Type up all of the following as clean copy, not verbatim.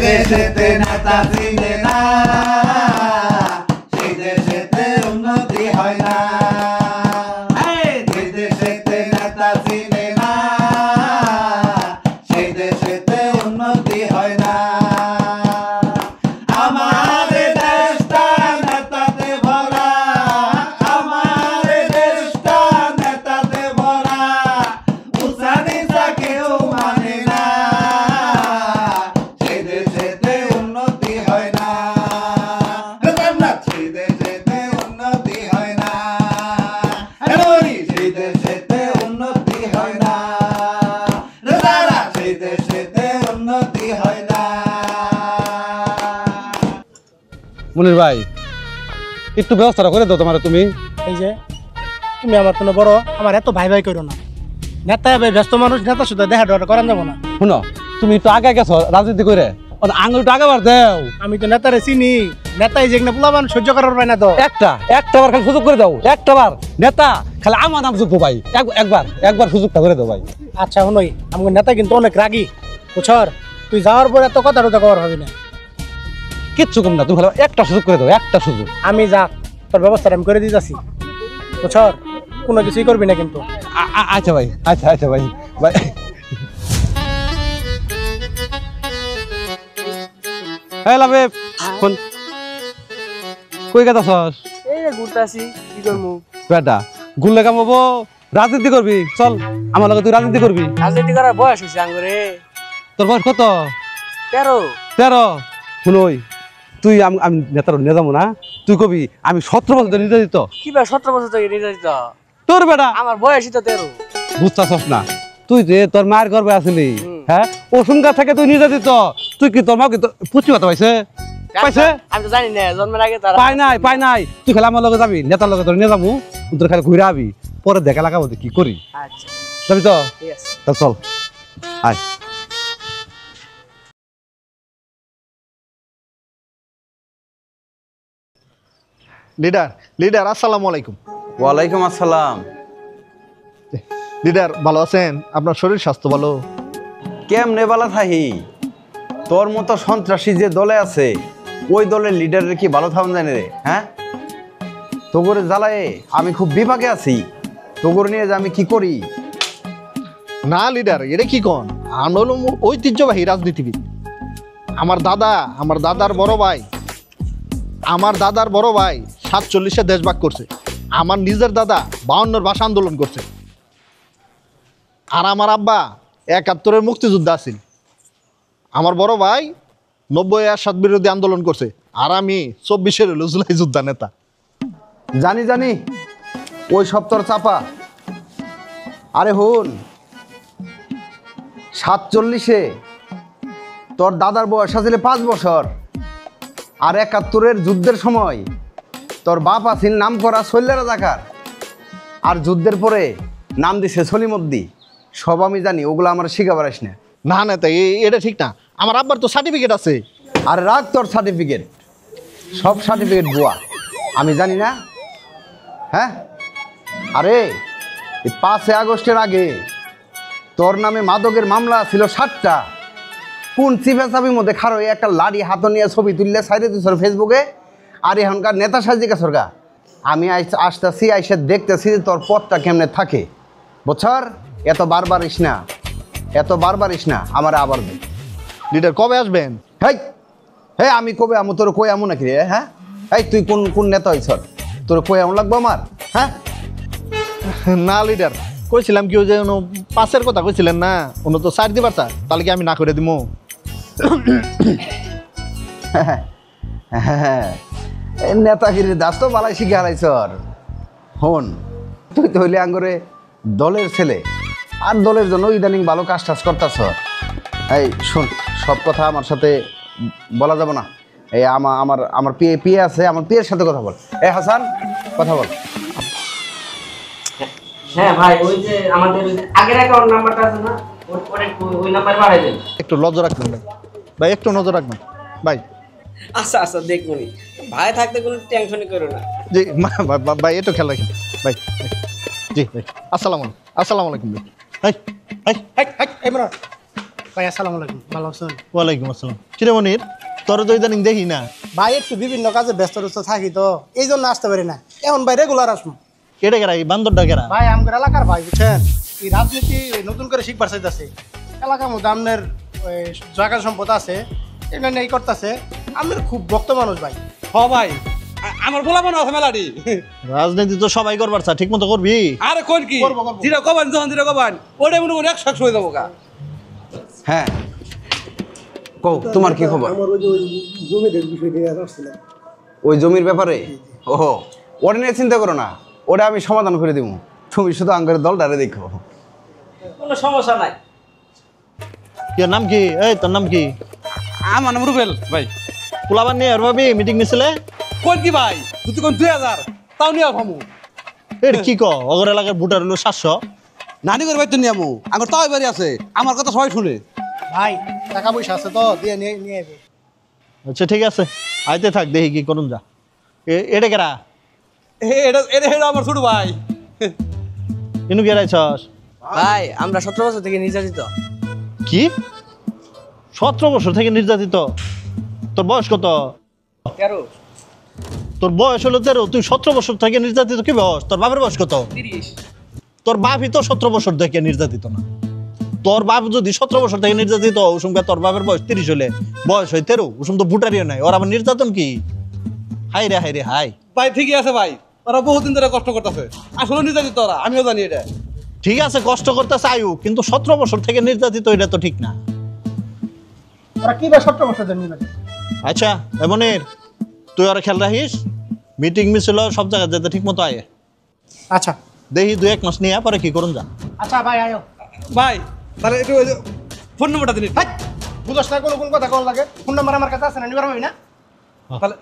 দেশেতে নেতা চিনে না, সেই দেশেতে উন্নতি হয় না। যে দেশেতে নেতা চিনে না, সেই দেশেতে উন্নতি হয় না। আমার দেশটা নেতাতে ভরা, আমার দেশটা নেতাতে ভরা, উঁচা নিচা কেউ মানে না, সেই দেশেতে উন্নতি হয় না। সেই দেশেতে উন্নতি হয় না, সেই দেশেতে উন্নতি হয় না, সেই দেশেতে উন্নতি হয় না। মনির ভাই একটু ব্যবস্থা করে দাও তোমার। তুমি এই যে তুমি আমার কোনো বড়, আমার এত ভাই ভাই করো না। নেতা ভাই ব্যস্ত মানুষ, নেতা শুধু দেখা ডরা করেন যাবো না। শুনো, তুমি একটু আগে গেছো রাজনীতি করে, আঙুলটা আগে বার দেও। আমি তো নেতারে চিনি, নেতাই যে পোলাবান সহ্য করার পাই না তো। একটা বার খালি সুযোগ করে দাও, একটা বার নেতা খালি আমার নাম যোগ্য ভাই, একবার সুযোগটা করে দাও ভাই। আচ্ছা শুনোই, আমার নেতা কিন্তু অনেক রাগী বুঝছর। তুই যাওয়ার পর এত কথা টথা কবার হবে না, কিচ্ছু কম না, তুমি খালি একটা সুযোগ করে দাও, একটা সুযোগ। আমি যা তোর ব্যবস্থাটা আমি করে দিতেছি বুঝছর, কোনো কিছুই করবি না কিন্তু। আচ্ছা ভাই, আচ্ছা ভাই ভাই। হ্যাঁ লাভে ফোন কই গেছস? এই ঘুরতাছি, কি করবো? বেটা ঘুরলে কামাবো, রাজনীতি করবি, চল আমার লগে তুই রাজনীতি করবি। রাজনীতি করার বয়স হয়েছে আঙ্গুরে। তোর বয়স কত? 13। শুনই, তুই আমি নেতার নিয়ে যাবো না, তুই কবি আমি 17 বছর ধরে নির্যাতিত। কি ভাই 17 বছর থেকে নির্যাতিত? তোর বেটা আমার বয়সই তো 13। বুঝতেছস না? তুই যে তোর মায়ের গর্ভে আসলি, হ্যাঁ ওষুনগা থেকে তুই নির্যাতিত। তুই কি তোর মা কি পুচি কথা পাইছে? আমি তো জানি না, জন্মের আগে তারা পাই নাই। তুই খালি আমার লগে যাবি, নেতার লগে তোর নিয়ে যাবো, তোর খালি ঘুরে আবি, পরে দেখা লাগাবো কি করি। আচ্ছা যাবি তো? ঠিক আছে, তা চল আয়। লিডার আসসালামু আলাইকুম। ওয়ালাইকুম আসসালাম। লিডার ভালো আছেন? আপনার শরীর স্বাস্থ্য ভালো? কেমনে বালা থাহি? তোর মতো সন্ত্রাসী যে দলে আছে, ওই দলের লিডারের কি ভালো থাকুন জানে রে? হ্যাঁ, তোগরে জ্বালায় আমি খুব বিপাকে আছি। তোগরে নিয়ে যে আমি কি করি? না লিডার, এটা কি কন? আমরা হলো ঐতিহ্যবাহী রাজনীতিবিদ। আমার দাদার বড় ভাই 47-এ দেশভাগ করছে। আমার নিজের দাদা 52-এর ভাষা আন্দোলন করছে। আর আমার আব্বা 71-এর মুক্তিযোদ্ধা আছিল। আমার বড় ভাই 90-এ এরশাদ বিরোধী আন্দোলন করছে। আর আমি 24-এর হলো জুলাই যোদ্ধা নেতা। জানি ওই সব তোর চাপা। আরে হুন, 47-এ তোর দাদার বয়স আসলে 5 বছর। আর 71-এর যুদ্ধের সময় তোর বাপ আছিল নাম করা শৈল্য রাজাকার, আর যুদ্ধের পরে নাম দিছে সলিমুদ্দি। সব আমি জানি, ওগুলো আমার শিখাবার আস না। না নেতা, এটা ঠিক না। আমার আব্বার তো সার্টিফিকেট আছে। আর রাখ তোর সার্টিফিকেট, সব সার্টিফিকেট ভুয়া। আমি জানি না? হ্যাঁ, আরে 5 আগস্টের আগে তোর নামে মাদকের মামলা ছিল 7টা। কোন চিফে চাবির মধ্যে খারো একটা লাড়ি হাত নিয়ে ছবি তুললে সাইডে দিছর ফেসবুকে। আর এখনকার নেতা সাজিকা সরকার আমি আসতেছি, আইসে দেখতেছি তোর পথটা কেমনে থাকে। বছর এত বারবার ইস না আমার আবার দে। লিডার কবে আসবেন? হ্যাঁ আমি কবে আমি তোর কই আমু নাকি রে? হ্যাঁ, এই তুই কোন নেতা হইছ? তোর কই আমু লাগবো আমার? হ্যাঁ না লিডার, কইছিলাম কি ওই যে 5-এর কথা কইছিলেন না, উনি তো 4 দিবার স্যার, তাহলে কি আমি না করে দিমু? নেতাগিরি দাস তো বালাই শিখে হারাইছ। হন, তুই তো হইলে আঙ্গরে দলের ছেলে, আর দলের জন্য ইদানিং ভালো কাজ টাজ করতেছ। এই শোন, সব কথা আমার সাথে বলা যাব না। এই আমার পিয়ে আছে, আমার পিয়ের সাথে কথা বল। এই হাসান, কথা বল। হ্যাঁ ভাই, ওই যে আমাদের আগের অ্যাকাউন্ট নাম্বারটা আছে না, ওই নাম্বারে পাঠাই দেন। একটু নজর রাখবেন ভাই, একটু নজর রাখবেন ভাই। আচ্ছা দেখবনি ভাই, থাকতে কোনো টেনশনই করো না। জি ভাই, একটু খেয়াল রাখেন ভাই। জি ভাই, আসসালামু আলাইকুম ভাই। ভাই আসসালামু আলাইকুম, ভালো আছেন? ওয়ালাইকুম আসসালাম। কিরে মনির, তোর তো ইদানিং দেখি না। ভাই একটু বিভিন্ন কাজে ব্যস্ত থাকি তো এই জন্য আসতে পারি না, এখন ভাই রেগুলার আসবো। কেটে গেরা এই বান্দরটা গেরা? ভাই আমগর এলাকার ভাই বুঝছেন, এই রাজনীতি নতুন করে শিখবার চাইতেছে। এলাকার মধ্যে আপনার জায়গা সম্পদ আছে, এটা নেই করতেছে। আপনার খুব ভক্ত মানুষ ভাই। হ ভাই, আমার বলা মনে আছে মেলাডি। রাজনীতি তো সবাই করবার চা, ঠিক মতো করবি? আরে কোন কি করবো, করবো। যেটা কবান যখন যেটা কবান ওটা মনে করে 100 হয়ে যাবো গা। হ্যাঁ কও, তোমার কি খবর? ওই জমির ব্যাপারে? ওহো, ওটা নিয়ে চিন্তা করো না, ওটা আমি সমাধান করে দিব। তুমি শুধু আঙ্গের দলটারে দেখো। কোনো সমস্যা নাই। তোর নাম কি? এই তোর নাম কি? আমার নাম রুবেল ভাই। পোলাবার নিয়ে আর ভাবি মিটিং মিছিলে? কোন কি ভাই, তুই কোন 2000 তাও নিয়ে ভামু। এর কি ক, অগর এলাকার ভোটার হলো 700। নানি করে ভাই তো নিয়ামু, আমার তাও বাড়ি আছে, আমার কথা সবাই শুনে। ভাই টাকা পয়সা আছে তো, দিয়ে নিয়ে নিয়ে আইবো। আচ্ছা ঠিক আছে, আইতে থাক, দেখি কি করুন যা। এটা কেরা? এটা এটা এটা আমার ছোট ভাই। ইনু গেরাইছস? ভাই আমরা 17 বছর থেকে নির্যাতিত। কি 17 বছর থেকে নির্যাতিত? তোর বয়স কত? 13 তোর বয়স হলো 13, তুই 17 বছর থেকে নির্যাতিত কি বয়স? তোর বাপের বয়স কত? 30 তোর বাপই তো 17 বছর থেকে নির্যাতিত না। তোর বাপ যদি 17 বছর থেকে নির্যাতিত, ওসুমকে তোর বাপের বয়স 30 হলে বয়স হয় 13, ওসুম তো ভোটারিও নাই, ওর আবার নির্যাতন কি? হাই রে হাই রে হাই। ভাই ঠিকই আছে ভাই, ওরা বহুদিন ধরে কষ্ট করতেছে, আসলে নির্যাতিত ওরা, আমিও জানি এটা। ঠিক আছে, কষ্ট করতে চাইও, কিন্তু 17 বছর থেকে নির্যাতিত এটা তো ঠিক না। ওরা কি ভাই 17 বছর ধরে নিবে? আচ্ছা এমনের, তুই আর খেয়াল রাখিস, মিটিং মিছিল সব জায়গায় যেতে ঠিক মতো আয়। আচ্ছা দেখি 2-1 মাস নিয়ে পরে কি করুন যা। আচ্ছা ভাই আয়ো। ভাই তাহলে একটু ফোন নম্বরটা দিন। ভাই বুঝছ না কোন কথা কোন লাগে? ফোন নাম্বার আমার কাছে আছে না, নিবার হবে না? তাহলে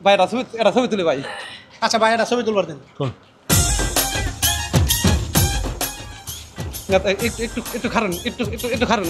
ভাই এটা ছবি তুলে ভাই। আচ্ছা ভাই এটা ছবি তুলবার দেন। শোন, একটু একটু একটু খারান, একটু একটু একটু খারান।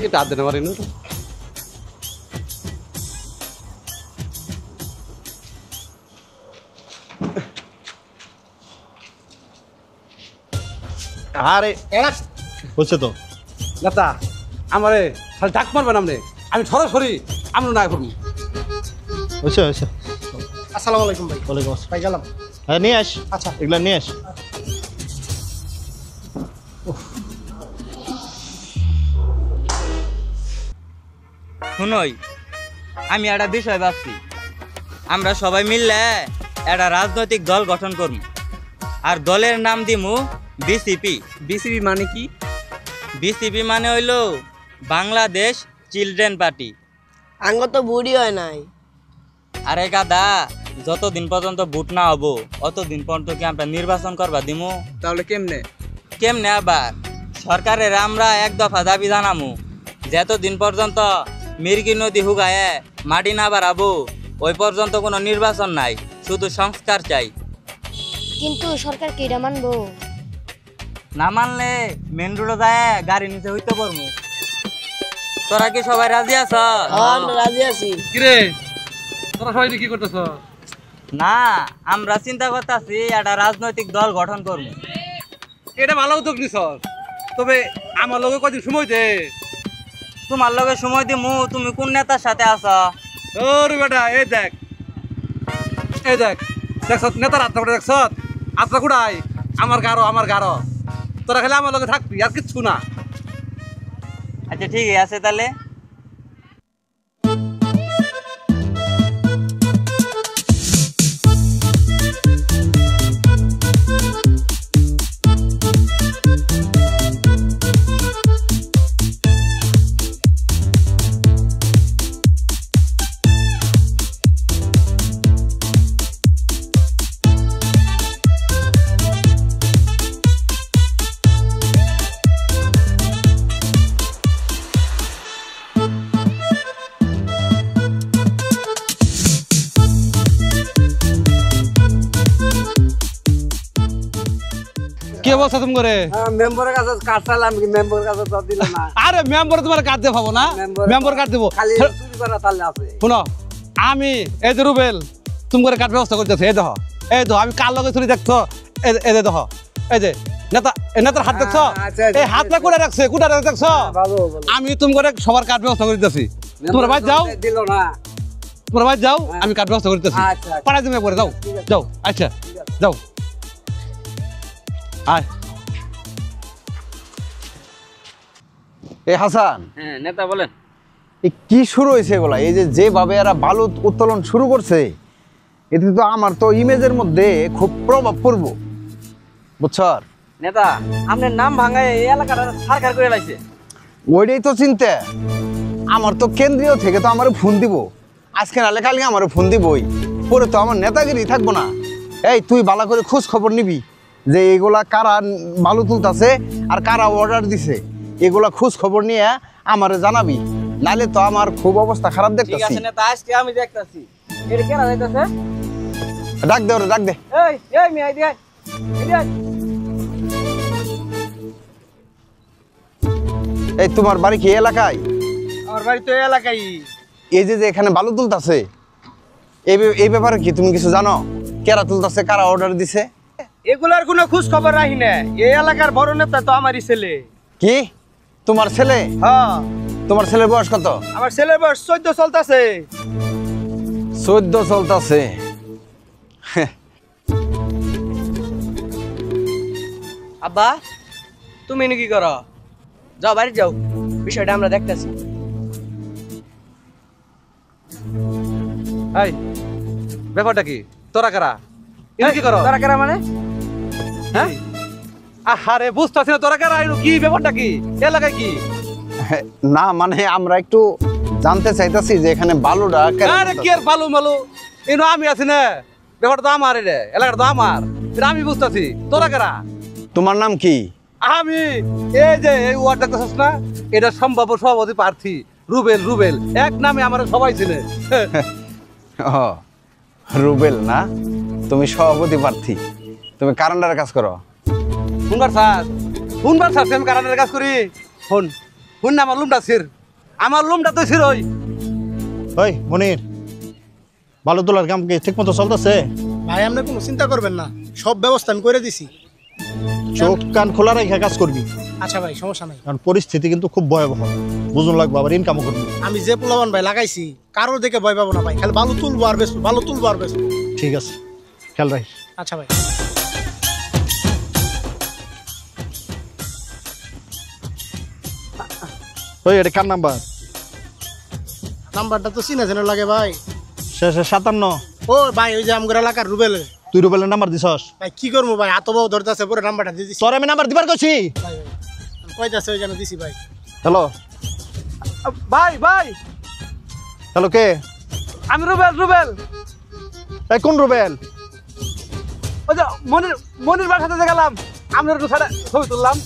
এটা আদ দেন আমার এনে। আরে এরা হচ্ছে তো। নেতা আমারে খালি ডাক মারবেন আপনি, আমি সরাসরি আমরা না করবো। হচ্ছে হচ্ছে। আসসালামু আলাইকুম ভাই। ওয়ালাইকুম আসসালাম। ভাই গেলাম। হ্যাঁ নিয়ে আস, আচ্ছা এগুলা নিয়ে আস। শুনই, আমি একটা বিষয় ভাবছি, আমরা সবাই মিললে একটা রাজনৈতিক দল গঠন করব, আর দলের নাম দিমু বিসিপি। বিসিবি মানে কি? বিসিপি মানে হইল বাংলাদেশ চিলড্রেন পার্টি। আঙ্গ তো বুড়ি হয় নাই। আরে গাদা, যতদিন পর্যন্ত ভোট না হবো অতদিন পর্যন্ত কি আমরা নির্বাচন করবা দিমু? তাহলে কেমনে? কেমনে আবার? সরকারের আমরা এক দফা দাবি জানামু, যতদিন পর্যন্ত মির্গি নদী হুগায়ে মাটি না বাড়াবো ওই পর্যন্ত কোনো নির্বাচন নাই, শুধু সংস্কার চাই। কিন্তু সরকার কি এটা মানবো? না মানলে মেন রোডে যায় গাড়ি নিচে হইতে পারবো। তোরা কি সবাই রাজি আছ? আমরা রাজি আছি। কিরে তোরা সবাই কি করতেছ? না, আমরা চিন্তা করতেছি একটা রাজনৈতিক দল গঠন করবো। এটা ভালো উদ্যোগ নিছ, তবে আমার লগে কদিন সময় দে। তোমার লগে সময় দিমু, তুমি কোন নেতার সাথে আছ? ওরে বেটা, এই দেখ দেখছ নেতার আত্মা করে, দেখছ আত্মা কুড়াই আমার গারো। তোরা খালি আমার লগে থাকবি, আর কিচ্ছু না। আচ্ছা ঠিক আছে তাহলে। কি অবস্থা তুমি করে? মেম্বারের কাছে কার্ড চাইলাম, কি মেম্বারের কাছে তো দিল না। আরে মেম্বার তোমার কার্ড দিয়ে পাবো না, মেম্বার কার্ড দেবো। খালি চুরি করা তালে আছে। শুনো, আমি এই যে রুবেল তুমি করে কার্ড ব্যবস্থা করতেছি। এই দেখো আমি কার লগে চুরি দেখছো, এই দেখো এই যে নেতা এই নেতার হাত দেখছো এই হাতটা করে রাখছে কুটা দেখছো আমি তুমি করে সবার কার্ড ব্যবস্থা করে দিতেছি তোমরা ভাই যাও দিল না তোমরা ভাই যাও আমি কার্ড ব্যবস্থা করে দিতেছি পাড়ায় তুমি করে যাও যাও আচ্ছা যাও আয় এ হাসান, হ্যাঁ নেতা বলেন। এ কি শুরু হয়েছে এগুলা? এই যে যেভাবে এরা বালু উত্তোলন শুরু করছে, এতে তো আমার তো ইমেজের মধ্যে খুব প্রভাব পড়বো, বুঝছো? নেতা আপনার নাম ভাঙায় এই এলাকাটা সরকার করে লাইছে। ওইটাই তো চিন্তা। আমার তো কেন্দ্রীয় থেকে তো আমার ফোন দিব, আজকে নালে কালকে আমার ফোন দিবই, পরে তো আমার নেতাগিরি থাকবো না। এই তুই ভালো করে খোঁজ খবর নিবি যে এগুলা কারা বালু তুলতেছে আর কারা অর্ডার দিছে, এগুলা খোঁজ খবর নিয়ে আমারে জানাবি, নালে তো আমার খুব অবস্থা খারাপ ঠিক দেখতেছি। আছে নেতা, আজকে আমি দেখতাছি এটা কেন যাইতাছে। ডাক দে ওরে, ডাক দে। এই মিয়া দি আয়, এদি আয়। এই তোমার বাড়ি কি এলাকায়? আমার বাড়ি তো এই এলাকায়। এই যে এখানে বালু তুলতেছে, এই ব্যাপারে কি তুমি কিছু জানো? কারা তুলতেছে, কারা অর্ডার দিছে? এগুলার কোনো খোঁজ খবর রাখি না। এই এলাকার বড় নেতা তো আমারই ছেলে। কি তোমার ছেলে? হ্যাঁ, তোমার ছেলের বয়স কত? আমার ছেলের বয়স 14 চলতেছে। 14 চলতেছে। আব্বা তুমি কি করো? যাও বাড়ি যাও, বিষয়টা আমরা দেখতেছি। এই ব্যাপারটা কি? তোরা কারা? এটা কি করো? তোরা কেরা মানে? হ্যাঁ আরে বুঝতেছি না তোরা কারা, কি ব্যাপারটা কি এলাকায় কি? না মানে আমরা একটু জানতে চাইতেছি যে এখানে বালুটা আরে কি আর বালু মালু, এনো আমি আছি না, ব্যাপারটা তো আমার, রে এলাকাটা তো আমার, এটা আমি বুঝতেছি। তোরা কারা? তোমার নাম কি? আমি এই যে এই ওয়ার্ড দেখতেছিস না, এটা সম্ভাব্য সভাপতি প্রার্থী রুবেল। রুবেল এক নামে আমার সবাই চিনে। ও রুবেল না, তুমি সভাপতি প্রার্থী, তুমি কারান্ডারের কাজ করো? শুনবার স্যার আমি কারানের কাজ করি। শুন শুন না, আমার লুমটা ছির, আমার লুমটা তো ছির। ওই মনির, বালু তোলার কাম কি ঠিক মতো চলতেছে? ভাই আপনি কোনো চিন্তা করবেন না, সব ব্যবস্থা আমি করে দিছি। চোখ কান খোলা রেখে কাজ করবি, আচ্ছা ভাই, সমস্যা নাই। কারণ পরিস্থিতি কিন্তু খুব ভয়াবহ, বুঝুন লাগবে, আবার ইনকামও করবি। আমি যে পোলাবান ভাই লাগাইছি, কারোর দেখে ভয় পাবো না ভাই। খালি বালু তুলবো আর বেসবো, বালু তুলবো আর বেসবো। ঠিক আছে, খেয়াল রাখিস। আচ্ছা ভাই। ওই এটা কার নাম্বার? নাম্বারটা তো চিনা চেনা লাগে ভাই। শেষে 57। ও ভাই, ওই যে আমগর এলাকার রুবেল। তুই রুবেলের নাম্বার দিছস? ভাই কি করবো ভাই, আতবাও ধরতেছে, পরে নাম্বারটা দিয়ে দিছি। তোর আমি নাম্বার দিবার কইছি। ভাই ভাই কইতাছে ওই জন্য দিছি ভাই। হ্যালো ভাই ভাই হ্যালো, কে? আমি রুবেল। রুবেল এই কোন রুবেল? ওই যে মনির বাসাতে গেলাম, আমরা একটু ছবি তুললাম।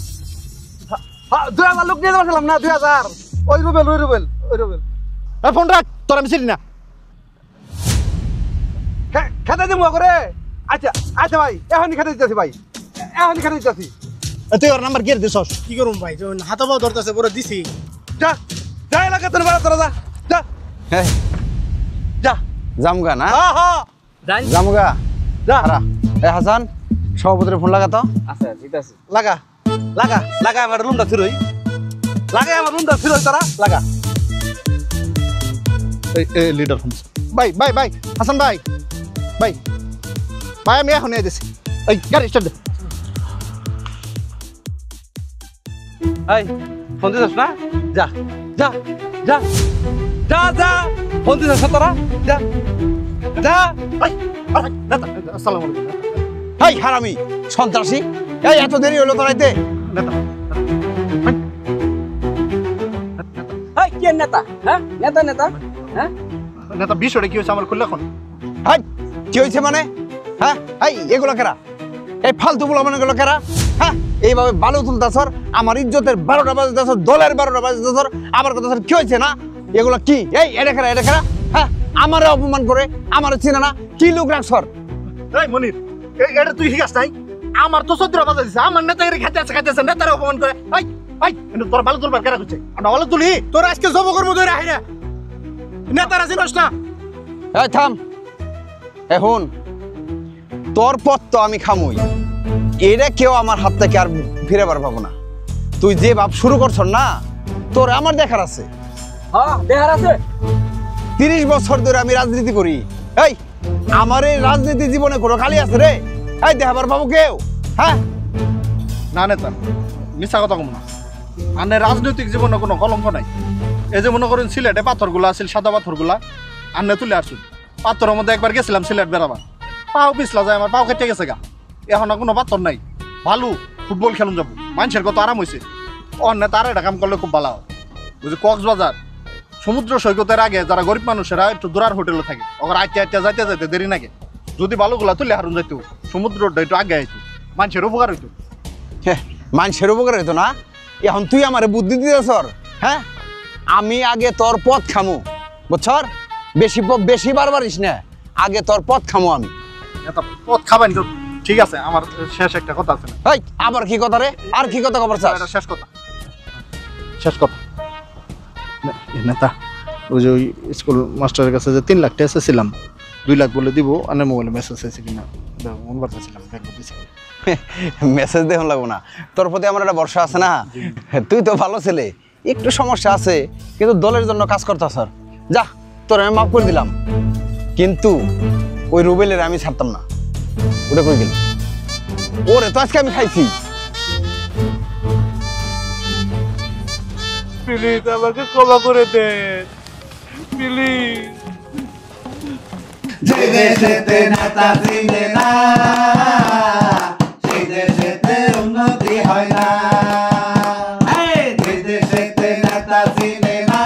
2000 লোক নিয়ে যাচ্ছিলাম না, 2000। ওই রুবেল। এই ফোন রাখ, তোর আমি চিনি না। খেতে দিব করে। আচ্ছা আচ্ছা ভাই, এখনই খেতে দিতেছি ভাই, এখনই খেতে দিতেছি। তুই ওর নাম্বার গিয়ে দিছস? কি করবো ভাই, যখন হাতাবাও ধরতেছে, পরে দিছি। যা যা এলাকা তোর বাড়া, তোরা যা যা হ্যাঁ যা। জামগা না? হ্যাঁ জামগা যা। এ হাসান, সভাপতির ফোন লাগা তো। আচ্ছা ঠিক আছে। লাগা লাগা লাগা, আমার রুমটা ছিরই, লাগা আমার রুমটা ছিরই, তারা লাগা। এই লিডার ফোন। ভাই ভাই ভাই, হাসান ভাই, ভাই ভাই আমি এখন এসেছি। এই গাড়ি স্টার্ট দে। এই ফোন দিছিস না? যা যা যা যা যা, ফোন দিছিস না তোরা? যা যা। আসসালামু আলাইকুম। এই হারামি সন্ত্রাসী, এই এত দেরি হলো তোরাইতে? এই কে নেতা? হ্যাঁ নেতা নেতা, হ্যাঁ নেতা বিষয়টা কি হয়েছে আমার খুললে এখন? হাই কি হয়েছে মানে? হ্যাঁ এই এগুলো কেরা? এই ফালতু বলা মানে এগুলো কেরা? হ্যাঁ এইভাবে বালু তুলতাছর, আমার ইজ্জতের 12টা বাজতেছর, দলের 12টা বাজতেছর, আবার কথা কি হয়েছে না? এগুলো কি? এই এটা কেরা? হ্যাঁ আমারে অপমান করে, আমারে চিনে না, কি লোক রাখছর? এই মনির, এটা তুই হিগাস নাই? আমার তো 14 বাজে দিছে, আমার নেতা এর খাইতেছে নেতারে অপমান করে। এই এই কিন্তু তোর ভালো তুলবার কেরা করছে? আমরা ভালো তুলি তোর আজকে জব করবো ধরে আহিরা, নেতারা চিনস না। এই থাম, এখন তোর পথ তো আমি খামুই, এটা কেউ আমার হাত থেকে আর ফিরে বার পাবো না। তুই যে ভাব শুরু করছ না, তোর আমার দেখার আছে। হ্যাঁ দেখার আছে। 30 বছর ধরে আমি রাজনীতি করি। এই আমার এই রাজনীতি জীবনে কোনো খালি আছে রে? এই দেখাবার পাবো কেউ? হ্যাঁ না নেতা, মিথ্যা কথা কম না। আনে রাজনৈতিক জীবনে কোনো কলঙ্ক নাই। এই যে মনে করেন সিলেটে পাথরগুলা আছিল, সাদা পাথরগুলা আনে তুলে আসুন। পাথরের মধ্যে একবার গেছিলাম সিলেট বেড়াবার, পাও পিছলা যায়, আমার পাও কেটে গেছে গা। এখন আর কোনো পাথর নাই, ভালো ফুটবল খেলুন যাবো। মানুষের কত আরাম হয়েছে। অন্য তার এটা কাম করলে খুব ভালো হয়। বুঝলি, কক্সবাজার সমুদ্র সৈকতের আগে যারা গরিব মানুষেরা একটু দূরার হোটেলে থাকে, ওখানে আইতে আইতে যাইতে যাইতে দেরি নাগে। যদি বালুগুলা তুলে হারুন যাইতো, সমুদ্রটা একটু আগে আইতো, মানুষের উপকার হইতো। মানুষের উপকার হইতো না? এখন তুই আমারে বুদ্ধি দিতেছ? হ্যাঁ, আমি আগে তোর পথ খামু, বুঝছর? বেশি বারবারিস না, আগে তোর পথ খামু আমি। এটা পথ খাবেন তো ঠিক আছে, আমার শেষ একটা কথা আছে না। এই আবার কি কথা রে? আর কি কথা খবর চাস? এটা শেষ কথা, শেষ কথা। নেতা, ওই যে ওই স্কুল মাস্টারের কাছে যে 3 লাখ টাকা এসেছিলাম, 2 লাখ বলে দিব, আর মোবাইলে মেসেজ এসেছে কিনা মন করতেছিলাম, দেখবো দিছি। মেসেজ দেখুন লাগবো না, তোর প্রতি আমার একটা ভরসা আছে না। তুই তো ভালো ছেলে, একটু সমস্যা আছে কিন্তু দলের জন্য কাজ করতে স্যার। যা, তোর আমি মাফ করে দিলাম, কিন্তু ওই রুবেলের আমি ছাড়তাম না। ওটা কই গেল? ওরে তো আজকে আমি খাইছি। প্লিজ আমাকে ক্ষমা করে দেন, প্লিজ। যে দেশেতে নেতা চিনে না, সেই দেশেতে উন্নতি হয় না। যে দেশেতে নেতা চিনে না,